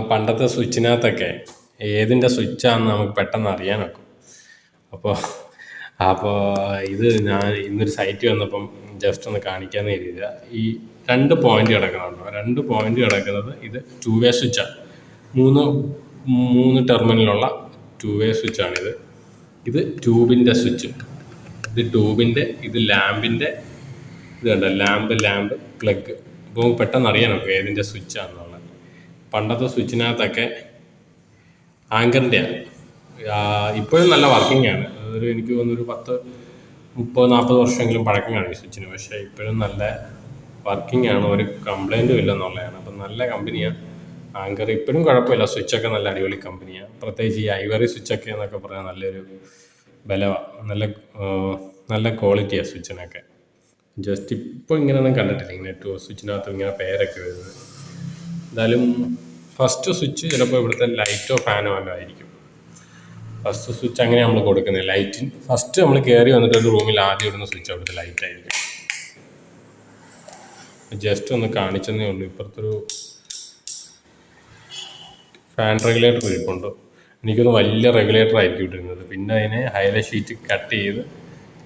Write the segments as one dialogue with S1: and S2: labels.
S1: പണ്ടത്തെ സ്വിച്ചിനകത്തൊക്കെ ഏതിൻ്റെ സ്വിച്ചാണെന്ന് നമുക്ക് പെട്ടെന്ന് അറിയാനൊക്കും. അപ്പോൾ അപ്പോൾ ഇത് ഞാൻ ഇന്നൊരു സൈറ്റിൽ വന്നപ്പം ജസ്റ്റ് ഒന്ന് കാണിക്കാമെന്ന് കരുതിയ ഈ 2 പോയിന്റ് കിടക്കുന്നുണ്ടോ, 2 പോയിന്റ് കിടക്കുന്നത് ഇത് 2 വേ സ്വിച്ചാണ്. മൂന്ന് ടെർമിനലുള്ള 2 വേ സ്വിച്ചാണിത്. ഇത് ട്യൂബിൻ്റെ സ്വിച്ച്, ഇത് ട്യൂബിൻ്റെ, ഇത് ലാമ്പിൻ്റെ, ഇത് കണ്ട ലാമ്പ് പ്ലഗ്. അപ്പോൾ പെട്ടെന്ന് അറിയാനൊക്കെ ഏതിൻ്റെ സ്വിച്ചാണെന്നുള്ളത്. പണ്ടത്തെ സ്വിച്ചിനകത്തൊക്കെ ആങ്കറിൻ്റെയാണ്. ഇപ്പോഴും നല്ല വർക്കിംഗ് ആണ്. അതൊരു എനിക്ക് തോന്നുന്നൊരു 30-40 വർഷമെങ്കിലും പഴക്കം കാണും ഈ സ്വിച്ചിന്. പക്ഷേ ഇപ്പോഴും നല്ല വർക്കിംഗ് ആണ്, ഒരു കംപ്ലൈൻറ്റും ഇല്ലെന്നുള്ളതാണ്. അപ്പം നല്ല കമ്പനിയാണ് ആങ്കർ. ഇപ്പോഴും കുഴപ്പമില്ല, സ്വിച്ചൊക്കെ നല്ല അടിപൊളി കമ്പനിയാണ്. പ്രത്യേകിച്ച് ഈ ഐവറി സ്വിച്ചൊക്കെ എന്നൊക്കെ പറഞ്ഞാൽ നല്ലൊരു ബലമാണ്, നല്ല ക്വാളിറ്റിയാണ് സ്വിച്ചിനൊക്കെ. ജസ്റ്റ് ഇപ്പോൾ ഇങ്ങനെയൊന്നും കണ്ടിട്ടില്ല, ഇങ്ങനെ സ്വിച്ചിനകത്ത് ഇങ്ങനെ പേരൊക്കെ വരുന്നത്. എന്തായാലും ഫസ്റ്റ് സ്വിച്ച് ചിലപ്പോൾ ഇവിടുത്തെ ലൈറ്റോ ഫാനോ വല്ലതും ആയിരിക്കും. ഫസ്റ്റ് സ്വിച്ച് അങ്ങനെ നമ്മൾ കൊടുക്കുന്നത്. ലൈറ്റിന് ഫസ്റ്റ് നമ്മൾ കയറി വന്നിട്ട് ഒരു റൂമിൽ ആദ്യം ഇടുന്ന സ്വിച്ച് അവിടുത്തെ ലൈറ്റ് ആയിരിക്കും. ജസ്റ്റ് ഒന്ന് കാണിച്ചെന്നേ ഉള്ളൂ. ഇപ്പുറത്തൊരു ഫാൻ റെഗുലേറ്റർ ഇരിപ്പുണ്ട്. എനിക്കൊന്ന് വലിയ റെഗുലേറ്റർ ആയിരിക്കും ഇട്ടിരുന്നത്. പിന്നെ അതിനെ ഹൈല ഷീറ്റ് കട്ട് ചെയ്ത്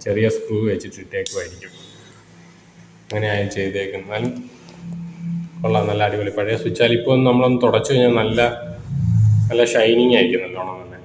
S1: ചെറിയ സ്ക്രൂ വെച്ചിട്ട് ഇട്ടേക്കുമായിരിക്കും. അങ്ങനെയാണ് ചെയ്തേക്കുന്നത്. എന്നാലും കൊള്ളാം, നല്ല അടിപൊളി പഴയ സ്വിച്ചാൽ ഇപ്പോൾ നമ്മളൊന്ന് തുടച്ചു കഴിഞ്ഞാൽ നല്ല ഷൈനിങ് ആയിരിക്കും നല്ലോണം തന്നെ.